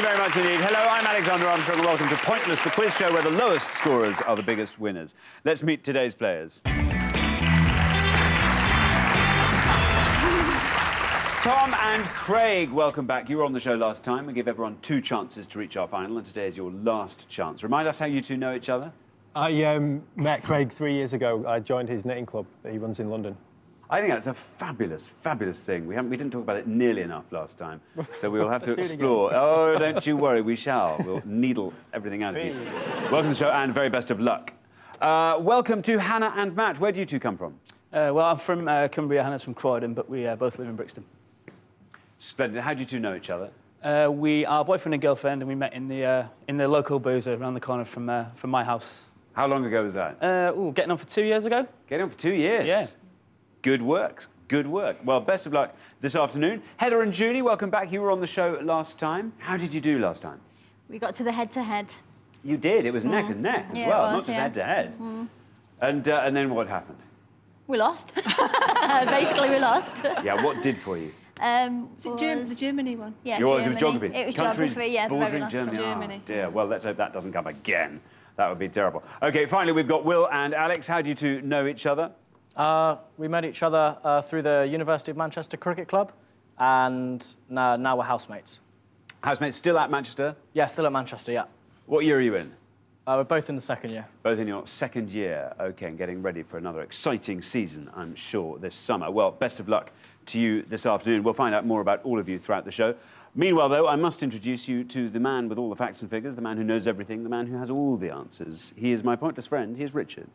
very much indeed. Hello, I'm Alexander Armstrong and welcome to Pointless, the quiz show where the lowest scorers are the biggest winners. Let's meet today's players. Tom and Craig, welcome back. You were on the show last time. We give everyone 2 chances to reach our final, and today is your last chance. Remind us how you two know each other. I met Craig 3 years ago. I joined his knitting club that he runs in London. I think that's a fabulous, fabulous thing. We didn't talk about it nearly enough last time, so we'll have to explore. Oh, don't you worry, we shall. We'll needle everything out of you. Welcome to the show, and very best of luck. Welcome to Hannah and Matt. Where do you two come from? Well, I'm from Cumbria, Hannah's from Croydon, but we both live in Brixton. Splendid. How do you two know each other? We are boyfriend and girlfriend, and we met in the local boozer around the corner from my house. How long ago was that? Getting on for 2 years ago. Getting on for 2 years? Yeah. Good work. Good work. Well, best of luck this afternoon. Heather and Julie, welcome back. You were on the show last time. How did you do last time? We got to the head-to-head. You did. It was neck and neck as well, not just head-to-head. And then what happened? We lost. Basically, we lost. Yeah, what did for you? Was it the Germany one? Yeah, it was geography. It was Countries geography, yeah. bordering Germany. Oh, dear. Well, let's hope that doesn't come again. That would be terrible. OK, finally, we've got Will and Alex. How do you two know each other? We met each other through the University of Manchester Cricket Club, and now we're housemates. Housemates still at Manchester? Yeah, still at Manchester, yeah. What year are you in? We're both in the second year. Both in your second year. OK, and getting ready for another exciting season, I'm sure, this summer. Well, best of luck to you this afternoon. We'll find out more about all of you throughout the show. Meanwhile, though, I must introduce you to the man with all the facts and figures, the man who knows everything, the man who has all the answers. He is my pointless friend. He is Richard.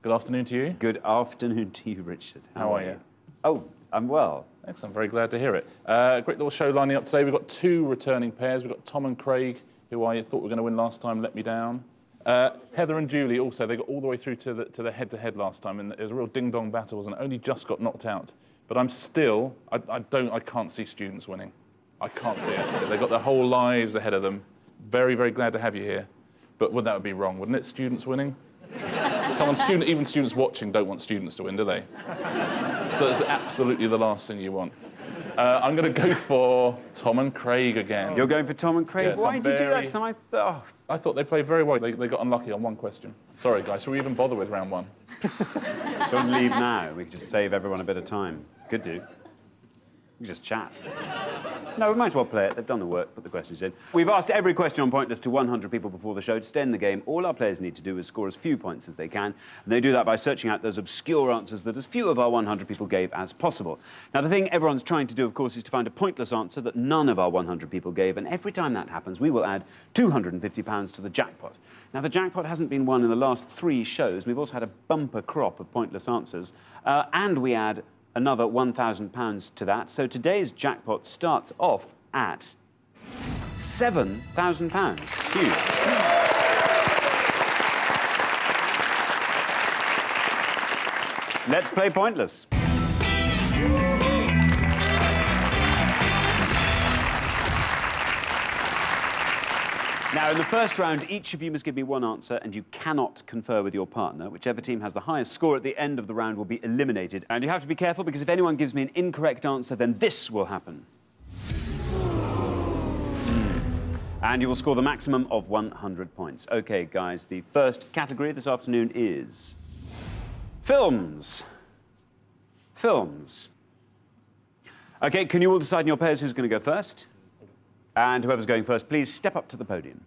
Good afternoon to you. Good afternoon to you, Richard. How are you? Oh, I'm well. Excellent, very glad to hear it. Great little show lining up today. We've got 2 returning pairs. We've got Tom and Craig, who I thought were going to win last time, let me down. Heather and Julie also, they got all the way through to the head-to-head last time, and it was a real ding-dong battle, wasn't it? Only just got knocked out. But I'm still, I can't see students winning. I can't see it. They've got their whole lives ahead of them. Very, very glad to have you here. But that would be wrong, wouldn't it, students winning? Come on, even students watching don't want students to win, do they? So it's absolutely the last thing you want. I'm going to go for Tom and Craig again. You're going for Tom and Craig? Yes, why did you do that to them? I thought they played very well. They got unlucky on one question. Sorry, guys. Should we even bother with round 1? Don't leave now. We can just save everyone a bit of time. Could do. We can just chat. No, we might as well play it. They've done the work, put the questions in. We've asked every question on Pointless to 100 people before the show. To stay in the game, all our players need to do is score as few points as they can. And they do that by searching out those obscure answers that as few of our 100 people gave as possible. Now, the thing everyone's trying to do, of course, is to find a pointless answer that none of our 100 people gave. And every time that happens, we will add £250 to the jackpot. Now, the jackpot hasn't been won in the last 3 shows. We've also had a bumper crop of pointless answers. And we add another £1,000 to that. So today's jackpot starts off at £7,000. Huge. Let's play Pointless. Now, in the first round, each of you must give me one answer, and you cannot confer with your partner. Whichever team has the highest score at the end of the round will be eliminated. And you have to be careful, because if anyone gives me an incorrect answer, then this will happen. And you will score the maximum of 100 points. OK, guys, the first category this afternoon is films. Films. OK, can you all decide in your pairs who's going to go first? And whoever's going first, please step up to the podium.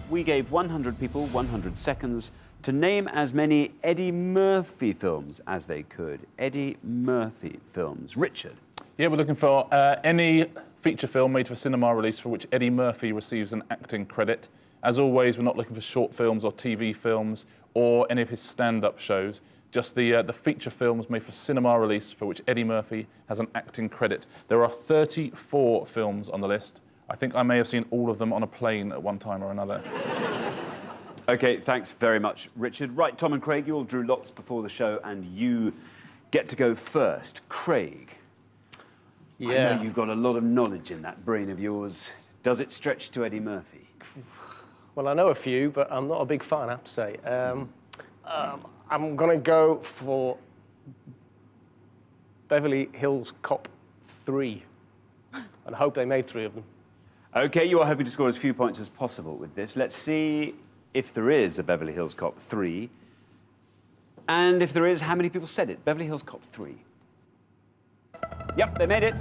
We gave 100 people 100 seconds to name as many Eddie Murphy films as they could. Eddie Murphy films. Richard. Yeah, we're looking for any feature film made for cinema release for which Eddie Murphy receives an acting credit. As always, we're not looking for short films or TV films or any of his stand-up shows. Just the feature films made for cinema release for which Eddie Murphy has an acting credit. There are 34 films on the list. I think I may have seen all of them on a plane at one time or another. OK, thanks very much, Richard. Right, Tom and Craig, you all drew lots before the show, and you get to go first. Craig. Yeah. I know you've got a lot of knowledge in that brain of yours. Does it stretch to Eddie Murphy? Well, I know a few, but I'm not a big fan, I have to say. I'm going to go for Beverly Hills Cop 3. And I hope they made 3 of them. OK, you are hoping to score as few points as possible with this. Let's see if there is a Beverly Hills Cop 3. And if there is, how many people said it? Beverly Hills Cop 3. Yep, they made it.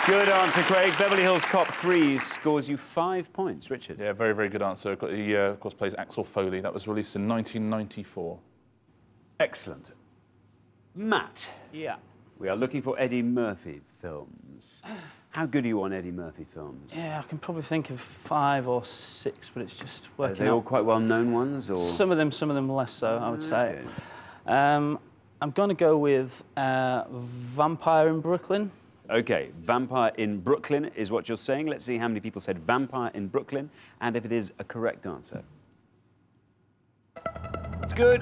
Good answer, Craig. Beverly Hills Cop 3 scores you 5 points. Richard? Yeah, very, very good answer. He, of course, plays Axel Foley. That was released in 1994. Excellent. Matt? Yeah. We are looking for Eddie Murphy films. How good are you on Eddie Murphy films? Yeah, I can probably think of 5 or 6, but it's just Are working they all out. quite well-known ones, or...? Some of them less so, I would say. Okay. I'm going to go with Vampire in Brooklyn. OK, Vampire in Brooklyn is what you're saying. Let's see how many people said Vampire in Brooklyn, and if it is a correct answer. It's good.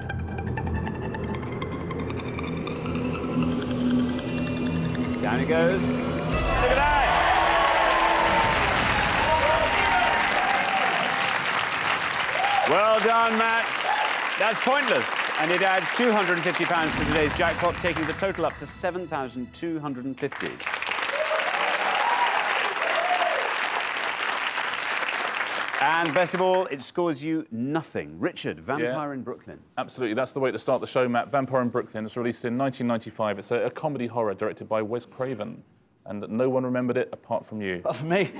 Down it goes. Look at that! Well done, Matt. That's pointless, and it adds £250 to today's jackpot, taking the total up to £7,250. And best of all, it scores you nothing. Richard, Vampire in Brooklyn. Absolutely, that's the way to start the show, Matt. Vampire in Brooklyn. It's released in 1995. It's a comedy horror directed by Wes Craven. And no one remembered it apart from you. Apart from me.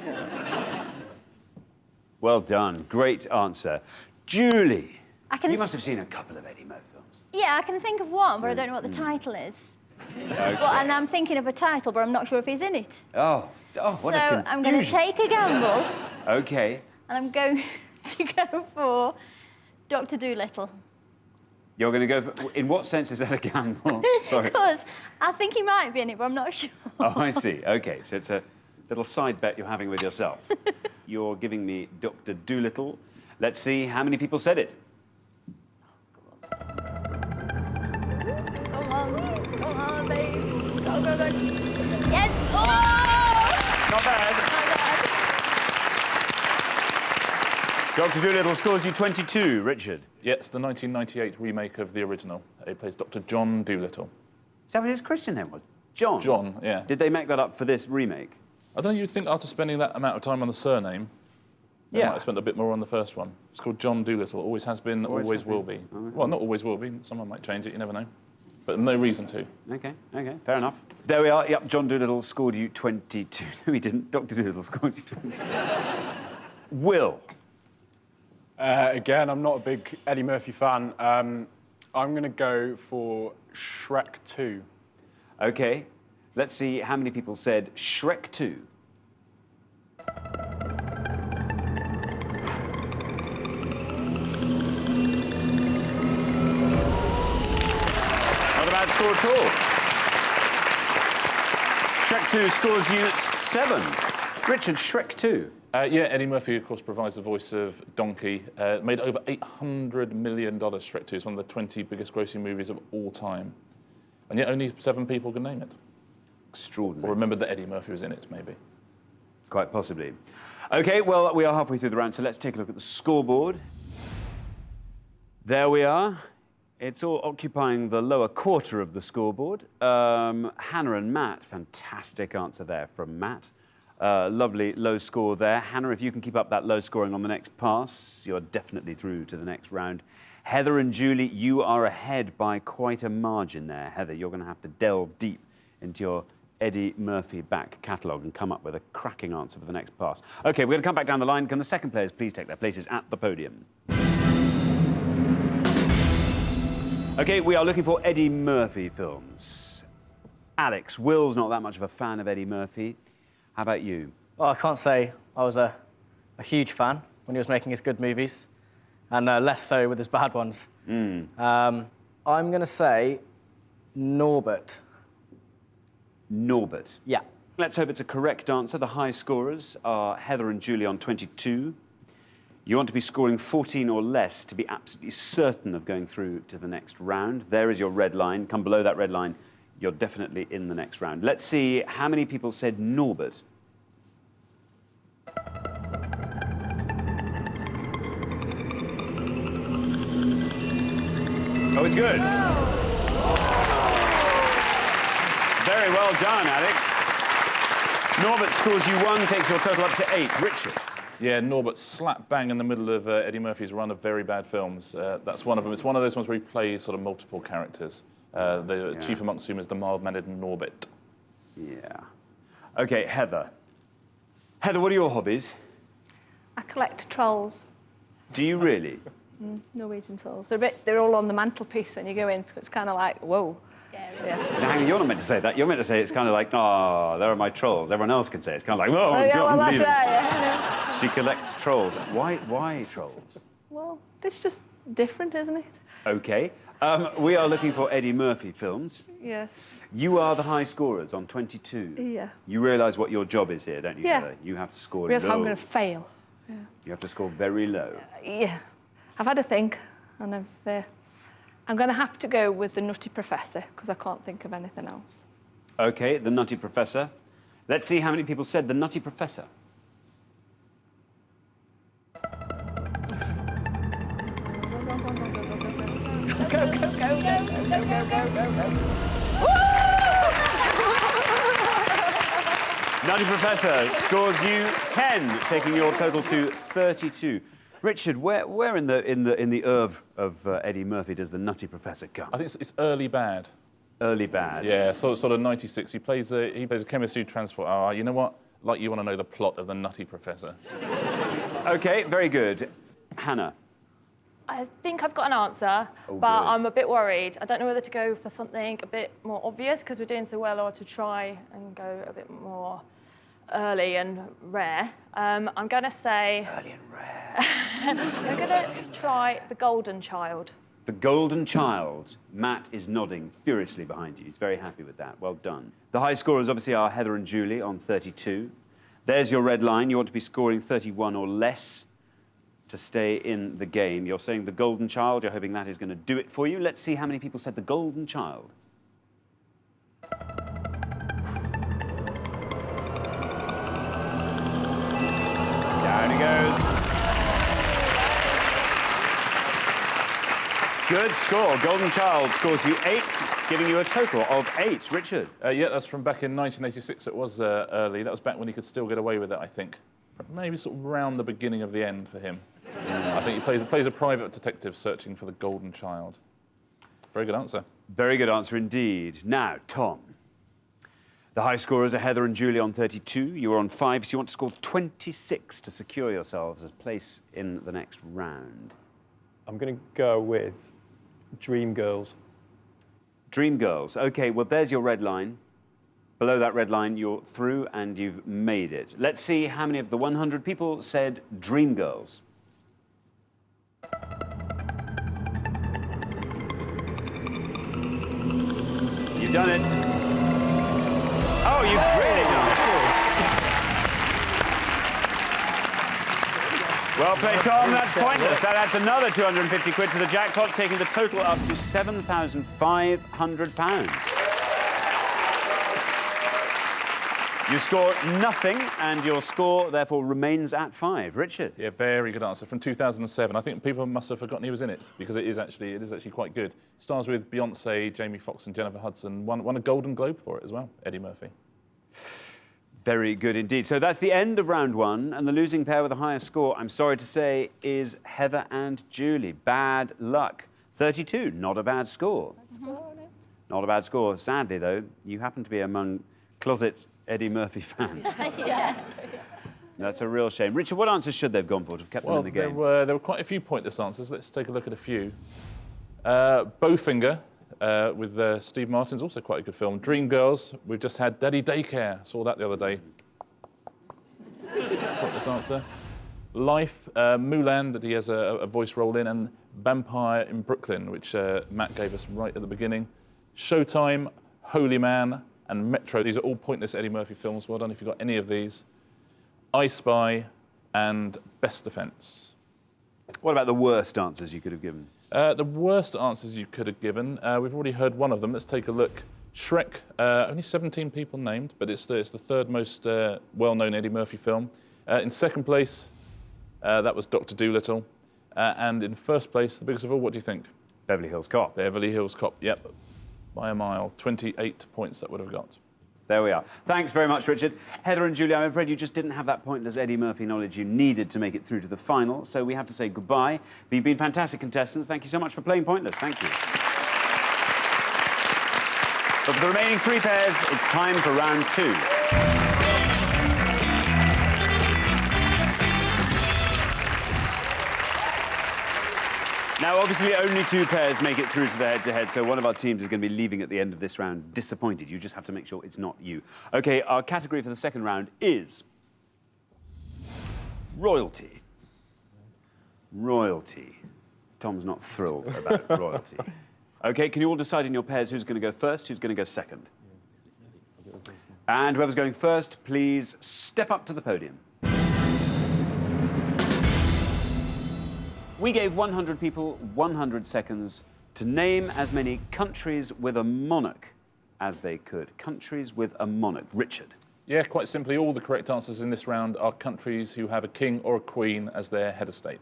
Well done. Great answer. Julie, I can. you must have seen a couple of Eddie Murphy films. Yeah, I can think of one, but I don't know what the title is. Okay. Well, and I'm thinking of a title, but I'm not sure if he's in it. Oh, what a So confusion. I'm going to take a gamble, OK. and I'm going to go for Dr. Dolittle. You're going to go for... In what sense is that a gamble? Sorry. Because I think he might be in it, but I'm not sure. Oh, I see. OK, so it's a little side bet you're having with yourself. You're giving me Dr. Dolittle. Let's see how many people said it. Come on, babes. Go, go, go. Yes! Oh! Not bad. Dr. Dolittle scores you 22. Richard? Yeah, it's the 1998 remake of the original. He plays Dr. John Dolittle. Is that what his Christian name was? John? John, yeah. Did they make that up for this remake? I don't know, you'd think after spending that amount of time on the surname, they Yeah. might have spent a bit more on the first one. It's called John Dolittle. Always has been, always will be. Well, not always will be. Someone might change it, you never know. But no reason to. OK, fair enough. There we are. Yep, John Dolittle scored you 22. No, he didn't. Dr. Dolittle scored you 22. Will? Again, I'm not a big Eddie Murphy fan. I'm going to go for Shrek 2. OK, let's see how many people said Shrek 2. Not a bad score at all. Shrek 2 scores you 7. Richard, Shrek 2. Yeah, Eddie Murphy, of course, provides the voice of Donkey. Made over $800 million, Shrek 2. It's one of the 20 biggest grossing movies of all time. And yet only 7 people can name it. Extraordinary. Or remember that Eddie Murphy was in it, maybe. Quite possibly. OK, well, we are halfway through the round, so let's take a look at the scoreboard. There we are. It's all occupying the lower quarter of the scoreboard. Hannah and Matt, fantastic answer there from Matt. Lovely low score there. Hannah, if you can keep up that low scoring on the next pass, you're definitely through to the next round. Heather and Julie, you are ahead by quite a margin there. Heather, you're going to have to delve deep into your Eddie Murphy back catalogue and come up with a cracking answer for the next pass. OK, we're going to come back down the line. Can the second players please take their places at the podium? OK, we are looking for Eddie Murphy films. Alex, Will's not that much of a fan of Eddie Murphy. How about you? Well, I can't say I was a huge fan when he was making his good movies, and less so with his bad ones. I'm going to say Norbert. Norbert. Yeah. Let's hope it's a correct answer. The high scorers are Heather and Julie on 22. You want to be scoring 14 or less to be absolutely certain of going through to the next round. There is your red line. Come below that red line, you're definitely in the next round. Let's see how many people said Norbert. Oh, it's good. Very well done, Alex. Norbert scores you 1, takes your total up to 8. Richard. Yeah, Norbert slap bang in the middle of Eddie Murphy's run of very bad films. That's one of them. It's one of those ones where he plays sort of multiple characters. Chief amongst whom is the mild-mannered Norbert. Yeah. OK, Heather. Heather, what are your hobbies? I collect trolls. Do you really? Norwegian trolls. They're all on the mantelpiece when you go in, so it's kind of like, whoa. Scary. Yeah. Now, hang on, you're not meant to say that. You're meant to say it's kind of like, oh, there are my trolls. Everyone else can say it. It's kind of like, whoa, Oh, yeah, God, well, that's unbelievable. right, yeah. She collects trolls. Why trolls? Well, it's just different, isn't it? OK. We are looking for Eddie Murphy films. Yeah. You are the high scorers on 22. Yeah. You realise what your job is here, don't you, Yeah. Heather? You have to score Realize low. how I'm going to fail. You have to score very low. Yeah. I've had a think, and I'm going to have to go with the Nutty Professor, because I can't think of anything else. OK, The Nutty Professor. Let's see how many people said The Nutty Professor. Nutty Professor scores you 10, taking your total to 32. Richard, where in the oeuvre of Eddie Murphy does the Nutty Professor come? I think it's early bad. Early bad. Yeah, sort of 96. He plays a chemist who transforms. Oh, you know what? Like you want to know the plot of the Nutty Professor. OK, very good. Hannah. I think I've got an answer, but good. I'm a bit worried. I don't know whether to go for something a bit more obvious because we're doing so well, or to try and go a bit more early and rare. I'm going to say... Early and rare. I'm going to try The Golden Child. The Golden Child. Matt is nodding furiously behind you. He's very happy with that. Well done. The high scorers obviously are Heather and Julie on 32. There's your red line. You want to be scoring 31 or less to stay in the game. You're saying The Golden Child. You're hoping that is going to do it for you. Let's see how many people said The Golden Child. Down he goes. Good score. Golden Child scores you 8, giving you a total of 8. Richard? Yeah, that's from back in 1986. It was early. That was back when he could still get away with it, I think. Maybe sort of around the beginning of the end for him. I think he plays a private detective searching for the Golden Child. Very good answer. Very good answer indeed. Now, Tom. The high scorers are Heather and Julie on 32. You are on 5, so you want to score 26 to secure yourselves a place in the next round. I'm going to go with Dreamgirls. Dreamgirls. OK, well, there's your red line. Below that red line, you're through and you've made it. Let's see how many of the 100 people said Dreamgirls. You've done it. Oh, you've really done it. Well played, Tom. That's pointless. That adds another 250 quid to the jackpot, taking the total up to £7,500. You score nothing, and your score, therefore, remains at 5. Richard? Yeah, very good answer. From 2007. I think people must have forgotten he was in it, because it is actually quite good. It stars with Beyoncé, Jamie Foxx and Jennifer Hudson. Won a Golden Globe for it as well, Eddie Murphy. Very good indeed. So that's the end of round 1, and the losing pair with the highest score, I'm sorry to say, is Heather and Julie. Bad luck. 32, not a bad score. Not a bad score. Sadly, though, you happen to be among closet Eddie Murphy fans. Yeah. That's a real shame. Richard, what answers should they have gone for to have kept them in the game? There were quite a few pointless answers. Let's take a look at a few. Bowfinger with Steve Martin's also quite a good film. Dreamgirls, we've just had Daddy Daycare. Saw that the other day. Pointless answer. Life, Mulan, that he has a voice role in, and Vampire in Brooklyn, which Matt gave us right at the beginning. Showtime, Holy Man, and Metro. These are all pointless Eddie Murphy films. Well done if you've got any of these. I Spy and Best Defence. What about the worst answers you could have given? The worst answers you could have given, we've already heard one of them. Let's take a look. Shrek, only 17 people named, but it's the third most well-known Eddie Murphy film. In second place, that was Dr. Dolittle. And in first place, the biggest of all, what do you think? Beverly Hills Cop. Beverly Hills Cop, yep. By a mile, 28 points that would have got. There we are. Thanks very much, Richard. Heather and Julie, I'm afraid you just didn't have that pointless Eddie Murphy knowledge you needed to make it through to the final, so we have to say goodbye. But you've been fantastic contestants. Thank you so much for playing Pointless. Thank you. But for the remaining 3 pairs, it's time for round 2. Now, obviously, only 2 pairs make it through to the head-to-head, so one of our teams is going to be leaving at the end of this round disappointed. You just have to make sure it's not you. OK, our category for the second round is royalty. Royalty. Tom's not thrilled about royalty. OK, can you all decide in your pairs who's going to go first, who's going to go second? And whoever's going first, please step up to the podium. We gave 100 people 100 seconds to name as many countries with a monarch as they could. Countries with a monarch. Richard. Yeah, quite simply, all the correct answers in this round are countries who have a king or a queen as their head of state.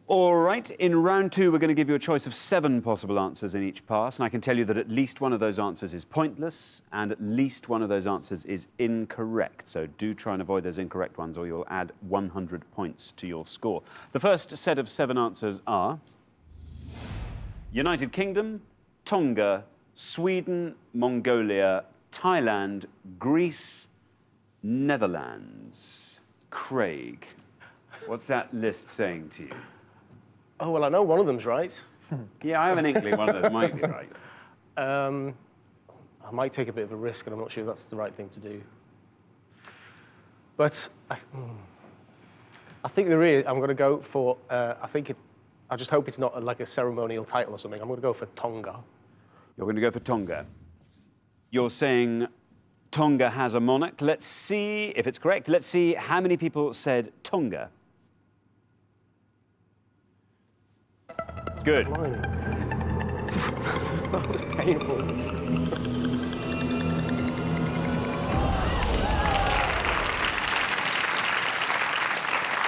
All right, in round 2, we're going to give you a choice of 7 possible answers in each pass, and I can tell you that at least one of those answers is pointless, and at least one of those answers is incorrect. So do try and avoid those incorrect ones, or you'll add 100 points to your score. The first set of 7 answers are United Kingdom, Tonga, Sweden, Mongolia, Thailand, Greece, Netherlands. Craig, what's that list saying to you? Oh, well, I know one of them's right. Yeah, I have an inkling one of those might be right. I might take a bit of a risk, and I'm not sure that's the right thing to do. But I think there is. I'm going to go for. I just hope it's not like a ceremonial title or something. I'm going to go for Tonga. You're going to go for Tonga. You're saying Tonga has a monarch. Let's see if it's correct. Let's see how many people said Tonga. It's good. That was painful.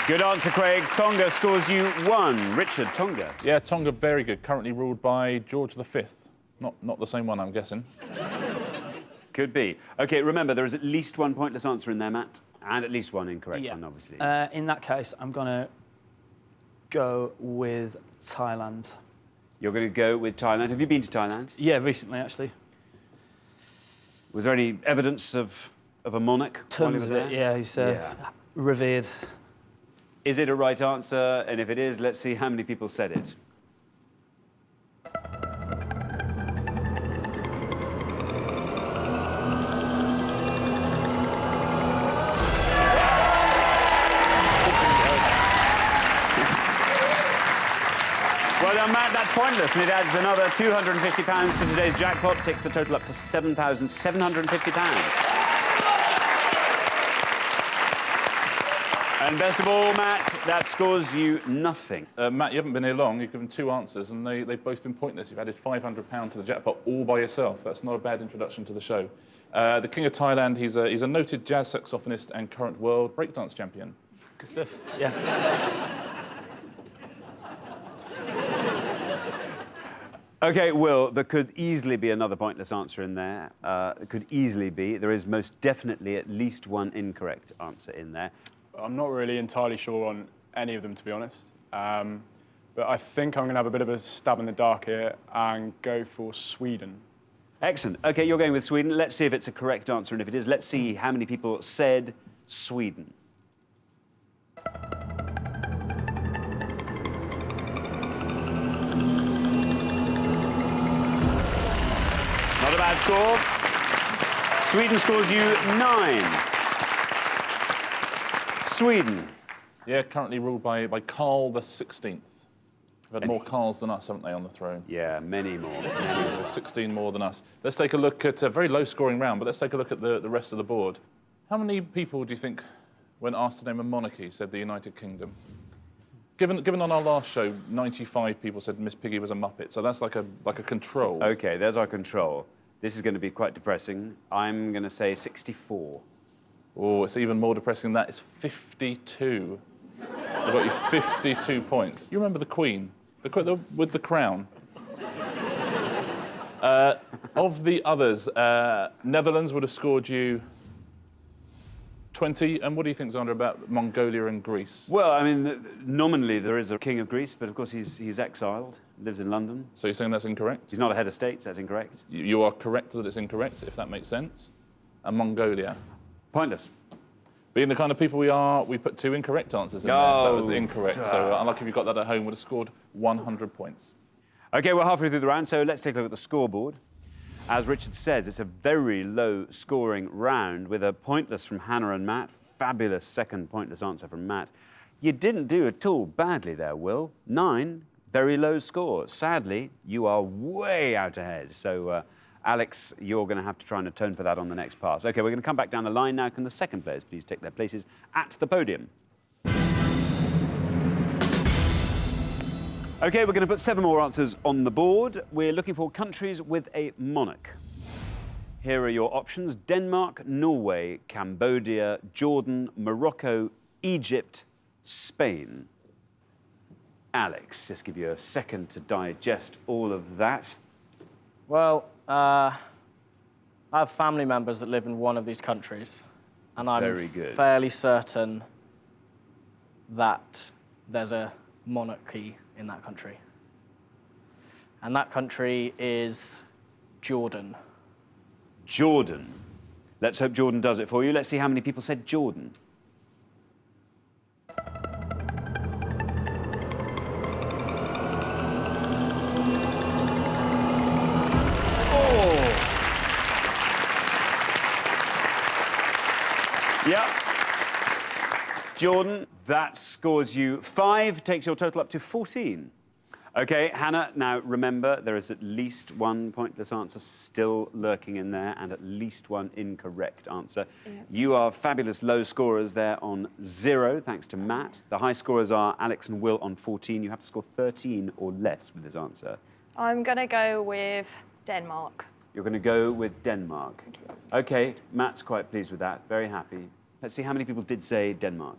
Good answer, Craig. Tonga scores you 1. Richard, Tonga. Yeah, Tonga, very good. Currently ruled by George V. Not the same one, I'm guessing. Could be. OK, remember, there is at least 1 pointless answer in there, Matt, and at least 1 incorrect one, obviously. In that case, I'm going to go with Thailand. You're going to go with Thailand. Have you been to Thailand? Yeah, recently, actually. Was there any evidence of a monarch while he was there? Yeah, he's revered. Is it a right answer? And if it is, let's see how many people said it. Well done, Matt. That's pointless, and it adds another £250 to today's jackpot, takes the total up to £7,750. And best of all, Matt, that scores you nothing. Matt, you haven't been here long. You've given 2 answers, and they've both been pointless. You've added £500 to the jackpot all by yourself. That's not a bad introduction to the show. The King of Thailand, he's a noted jazz saxophonist and current world breakdance champion. Good stuff, yeah. OK, Will, there could easily be another pointless answer in there. It could easily be. There is most definitely at least 1 incorrect answer in there. I'm not really entirely sure on any of them, to be honest. But I think I'm going to have a bit of a stab in the dark here and go for Sweden. Excellent. OK, you're going with Sweden. Let's see if it's a correct answer, and if it is, let's see how many people said Sweden. Not a bad score. Sweden scores you 9. Sweden. Yeah, currently ruled by Carl XVI. They've had more Carls than us, haven't they, on the throne? Yeah, many more. Sweden, 16 more than us. Let's take a look at a very low-scoring round, but let's take a look at the rest of the board. How many people do you think, when asked to name a monarchy, said the United Kingdom? Given on our last show, 95 people said Miss Piggy was a Muppet, so that's like a control. OK, there's our control. This is going to be quite depressing. I'm going to say 64. Oh, it's even more depressing than that. It's 52. I got you 52 points. You remember the Queen? With the crown. Of the others, Netherlands would have scored you 20. And what do you think, Xander, about Mongolia and Greece? Well, I mean, nominally there is a king of Greece, but of course he's exiled, lives in London. So you're saying that's incorrect? He's not a head of state, so that's incorrect. You are correct that it's incorrect, if that makes sense. And Mongolia. Pointless. Being the kind of people we are, we put 2 incorrect answers in there. That was incorrect. So unlucky if you got that at home, would have scored 100 points. OK, we're halfway through the round, so let's take a look at the scoreboard. As Richard says, it's a very low-scoring round with a pointless from Hannah and Matt. Fabulous second pointless answer from Matt. You didn't do at all badly there, Will. 9, very low score. Sadly, you are way out ahead. So, Alex, you're going to have to try and atone for that on the next pass. OK, we're going to come back down the line now. Can the second players please take their places at the podium? OK, we're going to put 7 more answers on the board. We're looking for countries with a monarch. Here are your options: Denmark, Norway, Cambodia, Jordan, Morocco, Egypt, Spain. Alex, just give you a second to digest all of that. Well, I have family members that live in one of these countries, and I'm fairly certain that there's a monarchy in that country. And that country is Jordan. Jordan. Let's hope Jordan does it for you. Let's see how many people said Jordan. Yep. Jordan, that scores you 5, takes your total up to 14. OK, Hannah, now remember, there is at least 1 pointless answer still lurking in there and at least 1 incorrect answer. Yeah. You are fabulous low scorers there on 0, thanks to Matt. The high scorers are Alex and Will on 14. You have to score 13 or less with this answer. I'm going to go with Denmark. You're going to go with Denmark. OK, Matt's quite pleased with that, very happy. Let's see how many people did say Denmark.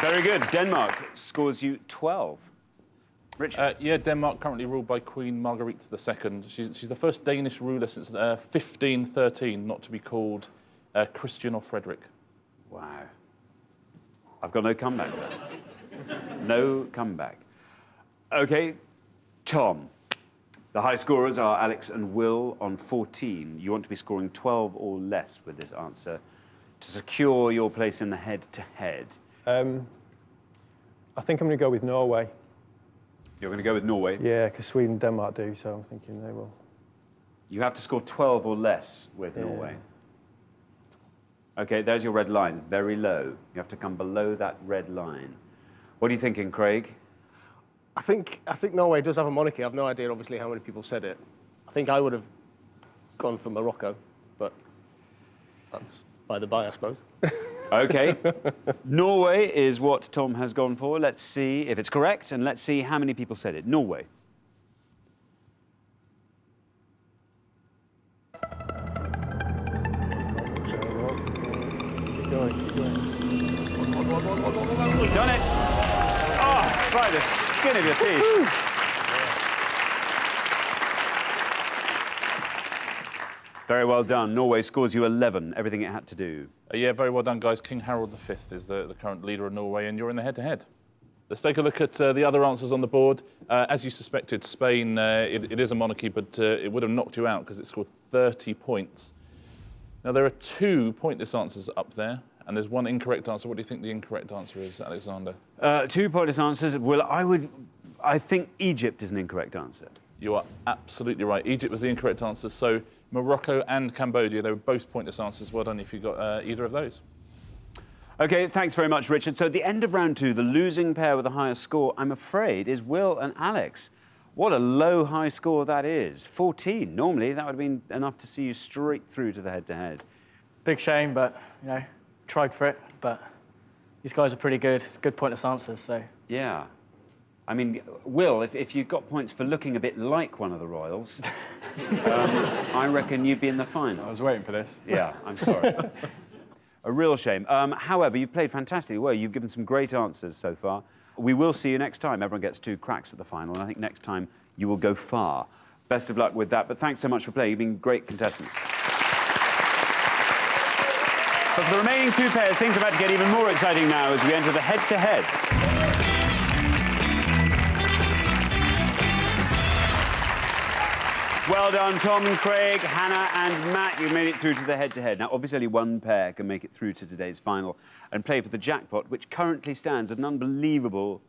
Very good. Denmark scores you 12. Richard? Yeah, Denmark currently ruled by Queen Margrethe II. She's the first Danish ruler since 1513 not to be called Christian or Frederick. Wow. I've got no comeback there. No comeback. OK, Tom. The high scorers are Alex and Will on 14. You want to be scoring 12 or less with this answer to secure your place in the head-to-head. I think I'm going to go with Norway. You're going to go with Norway? Yeah, because Sweden and Denmark do, so I'm thinking they will. You have to score 12 or less with Norway. OK, there's your red line, very low. You have to come below that red line. What are you thinking, Craig? I think Norway does have a monarchy. I've no idea, obviously, how many people said it. I think I would have gone for Morocco, but that's by the by, I suppose. OK. Norway is what Tom has gone for. Let's see if it's correct, and let's see how many people said it. Norway. Keep going. He's done it. Oh, by the skin of your teeth. Very well done. Norway scores you 11, everything it had to do. Yeah, very well done, guys. King Harold V is the current leader of Norway, and you're in the head-to-head. Let's take a look at the other answers on the board. As you suspected, Spain, it is a monarchy, but it would have knocked you out because it scored 30 points. Now, there are 2 pointless answers up there, and there's 1 incorrect answer. What do you think the incorrect answer is, Alexander? 2 pointless answers. Well, I think Egypt is an incorrect answer. You are absolutely right. Egypt was the incorrect answer, so Morocco and Cambodia, they were both pointless answers. Well done if you got either of those. OK, thanks very much, Richard. So at the end of round 2, the losing pair with the highest score, I'm afraid, is Will and Alex. What a low-high score that is. 14. Normally, that would have been enough to see you straight through to the head-to-head. Big shame, but, you know, tried for it. But these guys are pretty good pointless answers, so... Yeah. I mean, Will, if you got points for looking a bit like one of the royals, I reckon you'd be in the final. I was waiting for this. Yeah, I'm sorry. A real shame. However, you've played fantastically well. You've given some great answers so far. We will see you next time. Everyone gets 2 cracks at the final, and I think next time you will go far. Best of luck with that, but thanks so much for playing. You've been great contestants. But for the remaining 2 pairs, things are about to get even more exciting now as we enter the head-to-head. Well done, Tom and Craig, Hannah and Matt. You've made it through to the head-to-head. Now, obviously, only one pair can make it through to today's final and play for the jackpot, which currently stands at an unbelievable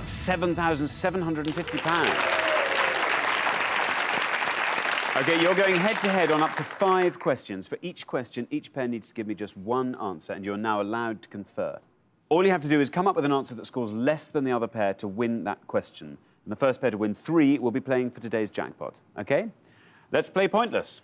£7,750. OK, you're going head-to-head on up to 5 questions. For each question, each pair needs to give me just one answer, and you're now allowed to confer. All you have to do is come up with an answer that scores less than the other pair to win that question. And the first pair to win 3 will be playing for today's jackpot. OK? Let's play Pointless.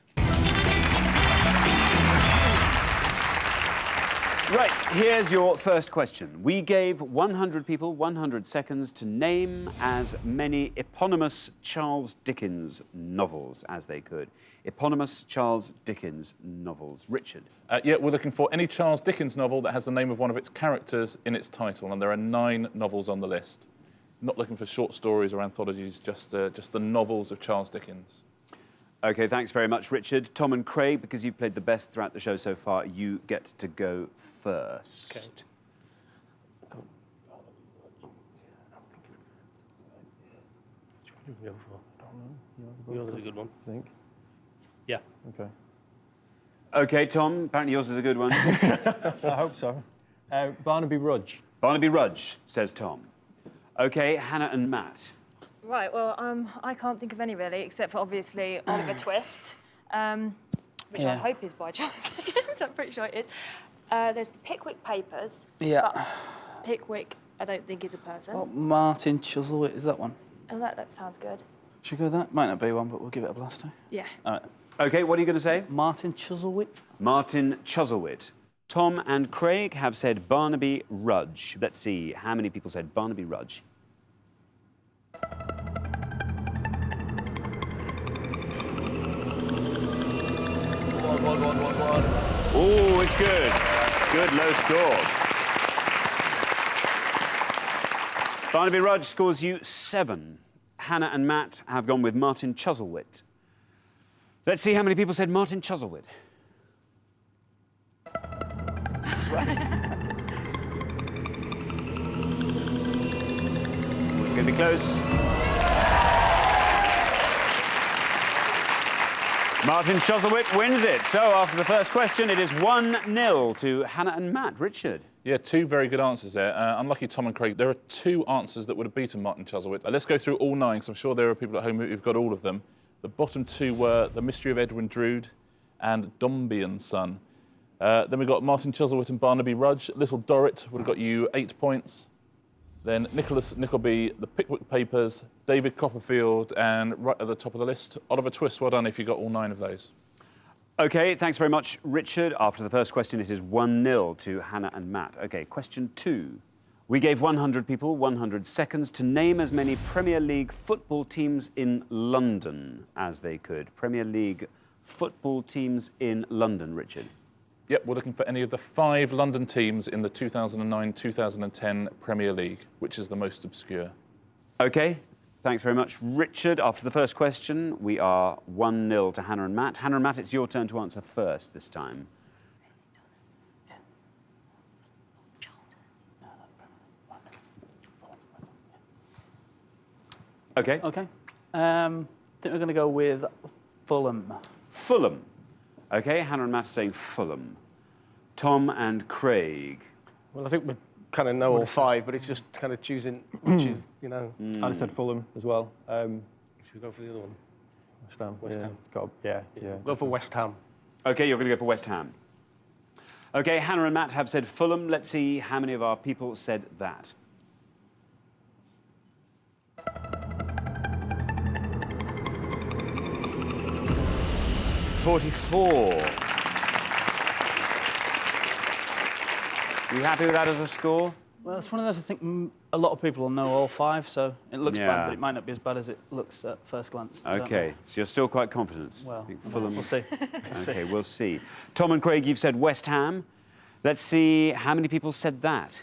Right, here's your first question. We gave 100 people 100 seconds to name as many eponymous Charles Dickens novels as they could. Eponymous Charles Dickens novels. Richard? Yeah, we're looking for any Charles Dickens novel that has the name of one of its characters in its title, and there are 9 novels on the list. Not looking for short stories or anthologies, just the novels of Charles Dickens. OK, thanks very much, Richard. Tom and Craig, because you've played the best throughout the show so far, you get to go first. Okay. Yours is a good one. I think. Yeah. OK. OK, Tom, apparently yours is a good one. I hope so. Barnaby Rudge. Barnaby Rudge, says Tom. OK, Hannah and Matt. Right, well, I can't think of any really, except for obviously Oliver Twist, which I hope is by Charles Dickens. I'm pretty sure it is. There's the Pickwick Papers. Yeah. But Pickwick, I don't think is a person. Oh, Martin Chuzzlewit, is that one? Oh, that sounds good. Should we go with that? Might not be one, but we'll give it a blast. Yeah. All right. OK, what are you going to say? Martin Chuzzlewit. Martin Chuzzlewit. Tom and Craig have said Barnaby Rudge. Let's see how many people said Barnaby Rudge. Oh, it's good. Good low score. Barnaby Rudge scores you 7. Hannah and Matt have gone with Martin Chuzzlewit. Let's see how many people said Martin Chuzzlewit. That's right. It's going to be close. Martin Chuzzlewit wins it. So, after the first question, it is 1-0 to Hannah and Matt. Richard? Yeah, 2 very good answers there. Unlucky Tom and Craig. There are 2 answers that would have beaten Martin Chuzzlewit. Let's go through all 9, because I'm sure there are people at home who've got all of them. The bottom 2 were The Mystery of Edwin Drood and Dombey and Son. Then we got Martin Chuzzlewit and Barnaby Rudge. Little Dorrit would have got you 8 points. Then Nicholas Nickleby, The Pickwick Papers, David Copperfield, and right at the top of the list, Oliver Twist. Well done if you got all 9 of those. OK, thanks very much, Richard. After the first question, it is 1-0 to Hannah and Matt. OK, question 2. We gave 100 people 100 seconds to name as many Premier League football teams in London as they could. Premier League football teams in London, Richard. Yep, we're looking for any of the 5 London teams in the 2009-2010 Premier League, which is the most obscure. OK, thanks very much, Richard. After the first question, we are 1-0 to Hannah and Matt. Hannah and Matt, it's your turn to answer first this time. OK. OK. I think we're going to go with Fulham. Fulham. OK, Hannah and Matt are saying Fulham. Tom and Craig. Well, I think we kind of know all 5, but it's just kind of choosing which is, you know. I said Fulham as well. Should we go for the other one? West Ham. West Ham. Yeah. Go for West Ham. OK, you're going to go for West Ham. OK, Hannah and Matt have said Fulham. Let's see how many of our people said that. 44. You happy with that as a score? Well, it's one of those, I think a lot of people will know all 5, so it looks bad, but it might not be as bad as it looks at first glance. OK, so you're still quite confident? Well, I think Fulham... we'll see. OK, we'll see. Tom and Craig, you've said West Ham. Let's see how many people said that.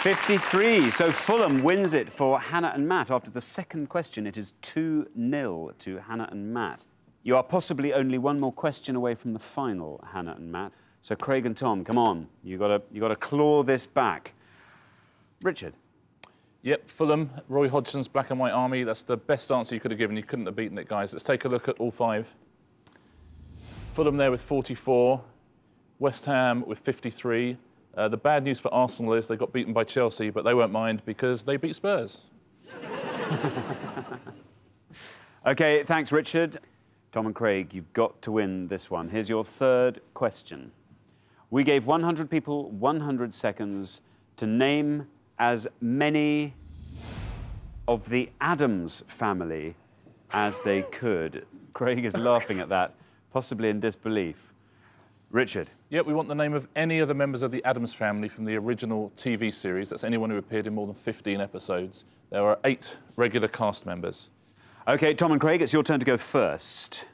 53. So Fulham wins it for Hannah and Matt. After the second question, it is 2-0 to Hannah and Matt. You are possibly only one more question away from the final, Hannah and Matt. So Craig and Tom, come on. You got to claw this back. Richard. Yep, Fulham, Roy Hodgson's Black and White Army. That's the best answer you could have given. You couldn't have beaten it, guys. Let's take a look at all 5. Fulham there with 44. West Ham with 53. The bad news for Arsenal is they got beaten by Chelsea, but they won't mind because they beat Spurs. OK, thanks, Richard. Tom and Craig, you've got to win this one. Here's your third question. We gave 100 people 100 seconds to name as many of the Addams family as they could. Craig is laughing at that, possibly in disbelief. Richard. Yep, we want the name of any of the members of the Addams family from the original TV series. That's anyone who appeared in more than 15 episodes. There are 8 regular cast members. OK, Tom and Craig, it's your turn to go first.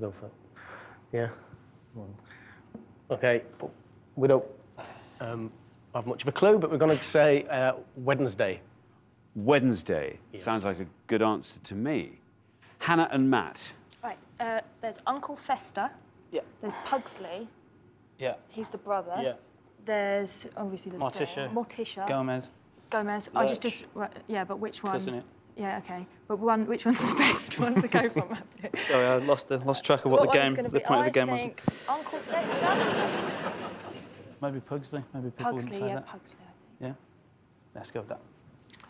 Go for it. Yeah. OK, we don't have much of a clue, but we're going to say Wednesday. Wednesday. Yes. Sounds like a good answer to me. Hannah and Matt. Right, there's Uncle Fester. Yeah. There's Pugsley. Yeah. He's the brother. Yeah. There's obviously Morticia. Gomez. I just right, yeah, but which one? Cousin it. Yeah, okay. But which one's the best one to go from? Sorry, I lost track of what the point of the game was. Uncle Fester. Maybe Pugsley. Maybe people wouldn't say that. Pugsley. Yeah. Let's go with that.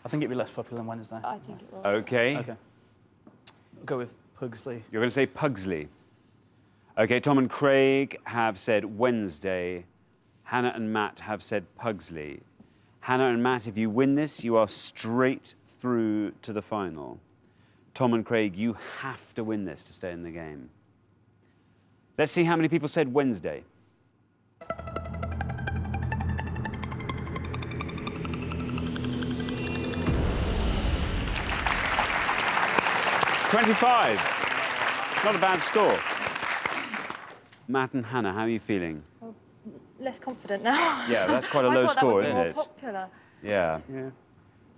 I think it'd be less popular than Wednesday. I think it will. OK. OK. We'll go with Pugsley. You're going to say Pugsley. OK, Tom and Craig have said Wednesday. Hannah and Matt have said Pugsley. Hannah and Matt, if you win this, you are straight through to the final. Tom and Craig, you have to win this to stay in the game. Let's see how many people said Wednesday. 25. Not a bad score. Matt and Hannah, how are you feeling? Well, less confident now. Yeah, that's quite a low score, isn't more it? Popular. Yeah. Yeah.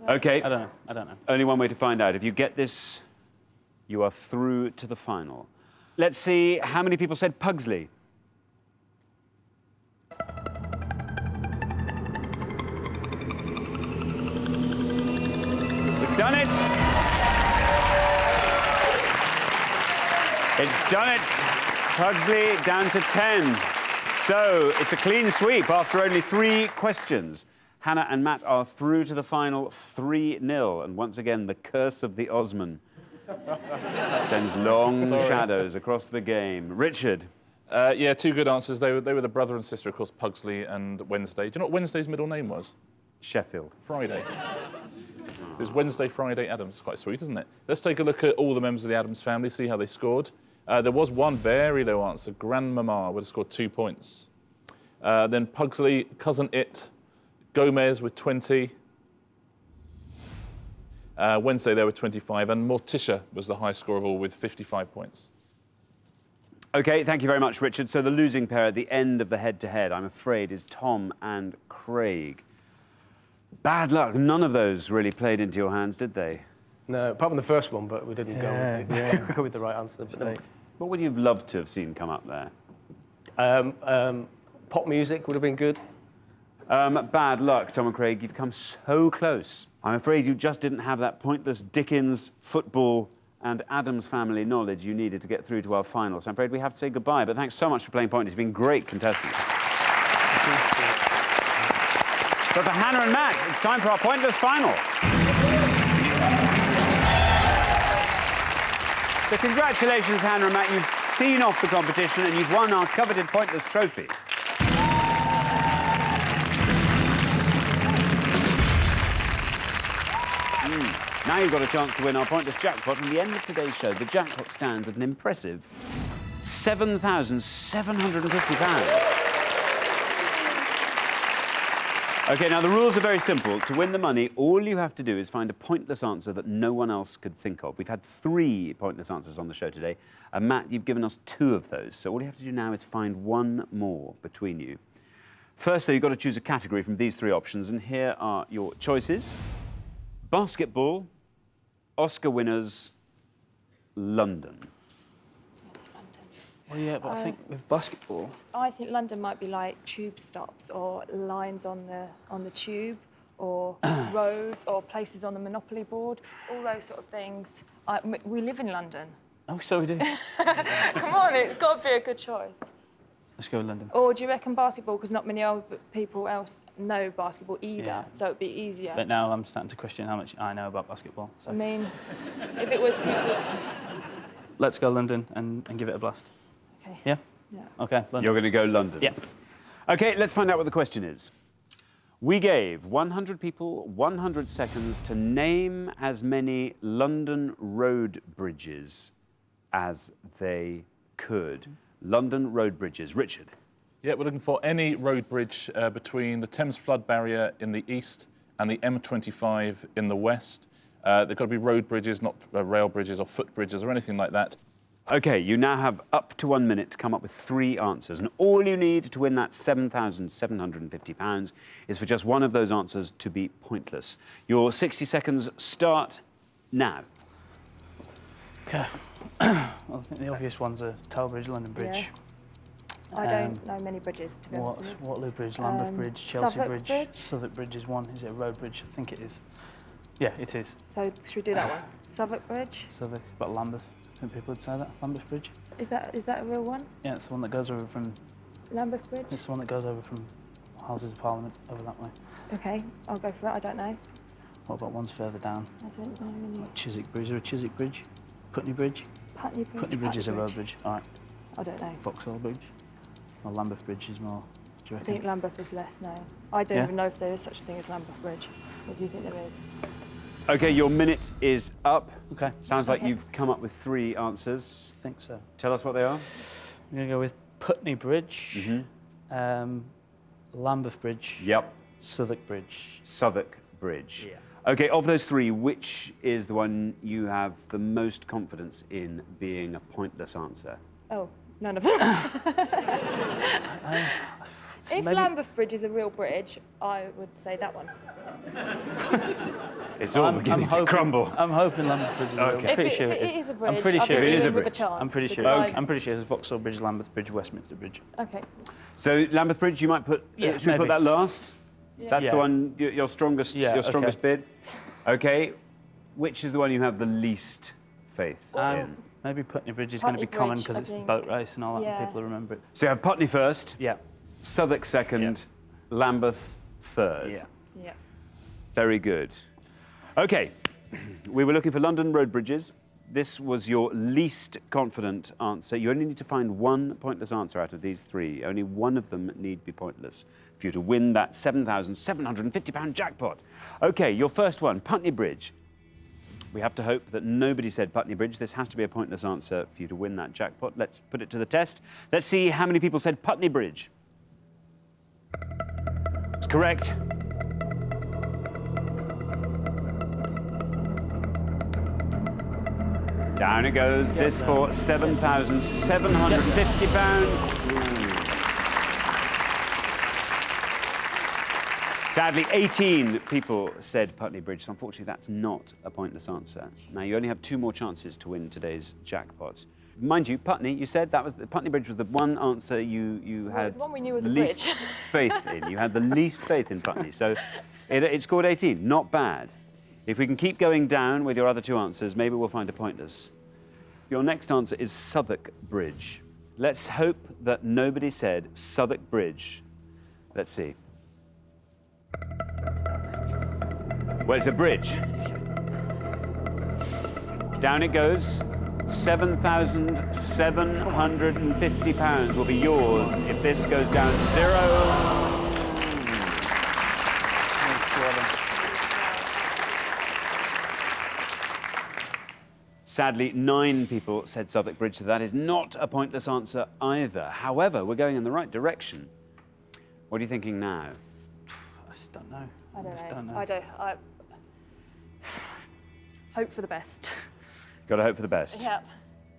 OK. I don't know. Only one way to find out. If you get this, you are through to the final. Let's see how many people said Pugsley. It's done it. It's done it. Pugsley down to 10. So it's a clean sweep after only 3 questions. Hannah and Matt are through to the final 3-0. And once again, the curse of the Osman sends long shadows across the game. Richard. Yeah, 2 good answers. They were the brother and sister, of course, Pugsley and Wednesday. Do you know what Wednesday's middle name was? Sheffield. Friday. It was Wednesday, Friday, Addams. Quite sweet, isn't it? Let's take a look at all the members of the Addams family, see how they scored. There was one very low answer. Grandmama would have scored 2 points. Then Pugsley, Cousin It, Gomez with 20. Wednesday there were 25, and Morticia was the high score of all with 55 points. OK, thank you very much, Richard. So the losing pair at the end of the head-to-head, I'm afraid, is Tom and Craig. Bad luck. None of those really played into your hands, did they? No, apart from the first one, but we didn't go with the right answer. But what would you have loved to have seen come up there? Pop music would have been good. Bad luck, Tom and Craig. You've come so close. I'm afraid you just didn't have that pointless Dickens, football and Addams family knowledge you needed to get through to our final. So I'm afraid we have to say goodbye, but thanks so much for playing Pointless. You've been great contestants. But for Hannah and Matt, it's time for our Pointless final. 100 points So congratulations, Hannah and Matt. You've seen off the competition and you've won our coveted Pointless trophy. Now you've got a chance to win our Pointless jackpot. At the end of today's show, the jackpot stands at an impressive £7,750. OK, now the rules are very simple. To win the money, all you have to do is find a pointless answer that no one else could think of. We've had 3 pointless answers on the show today. And Matt, you've given us 2 of those. So all you have to do now is find one more between you. First, though, you've got to choose a category from these 3 options. And here are your choices. Basketball, Oscar winners, London. Well, yeah, but I think with basketball... I think London might be like tube stops or lines on the tube or roads or places on the Monopoly board, all those sort of things. We live in London. Oh, so we do. Come on, it's got to be a good choice. Let's go with London. Or do you reckon basketball, because not many other people else know basketball either, Yeah. so it'd be easier. But now I'm starting to question how much I know about basketball. So. I mean, if it was people... Let's go London and give it a blast. Okay. Yeah? Yeah. OK, London. You're going to go London? Yeah. OK, let's find out what the question is. We gave 100 people 100 seconds to name as many London road bridges as they could. London road bridges. Richard. Yeah, we're looking for any road bridge between the Thames flood barrier in the east and the M25 in the west. They've got to be road bridges, not rail bridges or foot bridges or anything like that. OK, you now have up to 1 minute to come up with 3 answers. And all you need to win that £7,750 is for just one of those answers to be pointless. Your 60 seconds start now. OK. Well, I think the obvious ones are Tower Bridge, London Bridge. Yeah. I don't know many bridges, to be honest with you. Waterloo Bridge, Lambeth Bridge, Chelsea Southwark Bridge. Southwark Bridge is one. Is it a road bridge? I think it is. Yeah, it is. So should we do that one? Southwark Bridge? Southwark, but Lambeth. I think people would say that. Lambeth Bridge. Is that a real one? Yeah, it's the one that goes over from... Lambeth Bridge? It's the one that goes over from Houses of Parliament over that way. OK, I'll go for it. I don't know. What about ones further down? I don't know any. Chiswick Bridge. Is there a Chiswick Bridge? Putney Bridge? Putney Bridge? Putney Bridge is a road bridge. All right. I don't know. Vauxhall Bridge? Or Lambeth Bridge is more... Do you I reckon? think Lambeth is less known. I don't Yeah? even know if there is such a thing as Lambeth Bridge. What do you think there is? OK, your minute is up. OK. Sounds like Okay. you've come up with 3 answers. I think so. Tell us what they are. I'm going to go with Putney Bridge, Lambeth Bridge, Yep. Southwark Bridge. Southwark Bridge. Yeah. OK, of those 3, which is the one you have the most confidence in being a pointless answer? Oh, none of them. If maybe- Lambeth Bridge is a real bridge, I would say that one. It's all beginning to crumble. I'm hoping Lambeth Bridge is a real Okay. I'm pretty If sure it it is a is. bridge, I'm pretty I'll sure give it is a with bridge. chance, I'm pretty sure. because I'm pretty sure it's Vauxhall Bridge, Lambeth Bridge, Westminster Bridge. Okay. So Lambeth Bridge, you might put. Yeah, should we put maybe. that last? Yeah. That's Yeah. the one. Your strongest. Yeah, your strongest okay. bid. OK. Which is the one you have the least faith in? Maybe Putney Bridge is going to be Putney common Bridge, because I it's the think. boat race and all that, Yeah. and people will remember it. So you have Putney first. Yeah. Southwark second. Lambeth third. Yeah. Yeah. Very good. OK. We were looking for London road bridges. This was your least confident answer. You only need to find one pointless answer out of these 3. Only one of them need be pointless for you to win that £7,750 jackpot. OK, your first one, Putney Bridge. We have to hope that nobody said Putney Bridge. This has to be a pointless answer for you to win that jackpot. Let's put it to the test. Let's see how many people said Putney Bridge. It's correct. Down it goes. This for £7,750. Sadly, 18 people said Putney Bridge, so unfortunately that's not a pointless answer. Now, you only have 2 more chances to win today's jackpot. Mind you, Putney, you said that was Putney Bridge was the one answer you Well, it had was the one we knew was the a least bridge. faith in. You had the least faith in Putney, so it scored 18. Not bad. If we can keep going down with your other 2 answers, maybe we'll find a pointless. Your next answer is Southwark Bridge. Let's hope that nobody said Southwark Bridge. Let's see. Well, it's a bridge. Down it goes. £7,750 will be yours if this goes down to 0. Sadly, 9 people said Southwark Bridge, so that is not a pointless answer either. However, we're going in the right direction. What are you thinking now? I just don't know. I don't. I hope for the best. Got to hope for the best. Yep.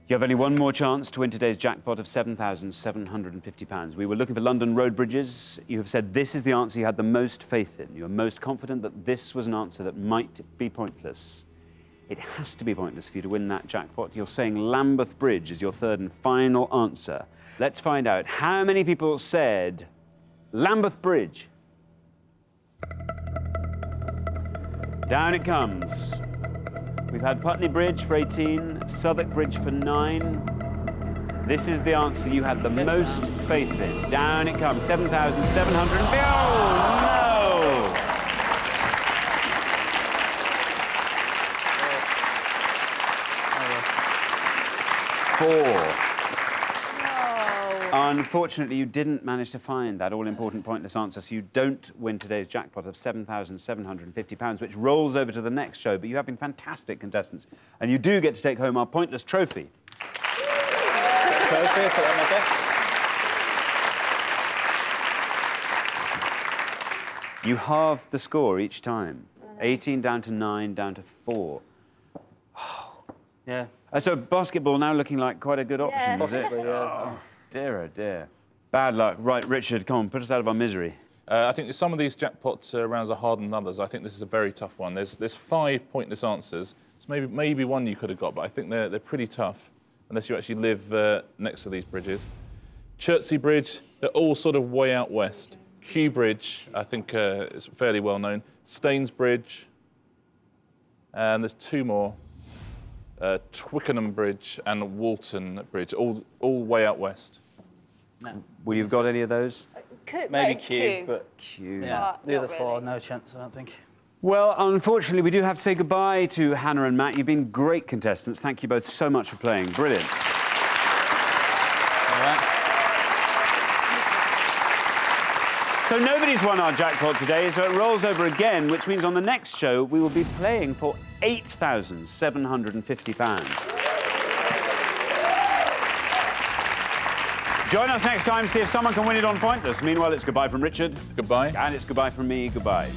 You have only one more chance to win today's jackpot of £7,750. We were looking for London road bridges. You have said this is the answer you had the most faith in. You are most confident that this was an answer that might be pointless. It has to be pointless for you to win that jackpot. You're saying Lambeth Bridge is your third and final answer. Let's find out how many people said Lambeth Bridge. Down it comes. We've had Putney Bridge for 18, Southwark Bridge for 9. This is the answer you had the most faith in. Down it comes, 7,700. Oh, no! 4. Unfortunately, you didn't manage to find that all-important pointless answer, so you don't win today's jackpot of £7,750, which rolls over to the next show. But you have been fantastic contestants, and you do get to take home our pointless trophy. You halved the score each time. 18 down to 9, down to 4. Yeah. So basketball now looking like quite a good option, is it? Possibly, yeah. Oh, dear, oh dear. Bad luck. Right, Richard, come on, put us out of our misery. I think some of these jackpot rounds are harder than others. I think this is a very tough one. There's 5 pointless answers. So maybe one you could have got, but I think they're pretty tough, unless you actually live next to these bridges. Chertsey Bridge, they're all sort of way out west. Kew Bridge, I think is fairly well known. Staines Bridge, and there's 2 more. Twickenham Bridge and Walton Bridge, all way out west. No. Will you have got any of those? Maybe Kew, but Kew. yeah, the other Not 4, really. no chance, I don't think. Well, unfortunately, we do have to say goodbye to Hannah and Matt. You've been great contestants. Thank you both so much for playing. Brilliant. All right. So nobody's won our jackpot today, so it rolls over again, which means on the next show we will be playing for £8,750. Join us next time, see if someone can win it on Pointless. Meanwhile, it's goodbye from Richard. Goodbye. And it's goodbye from me. Goodbye.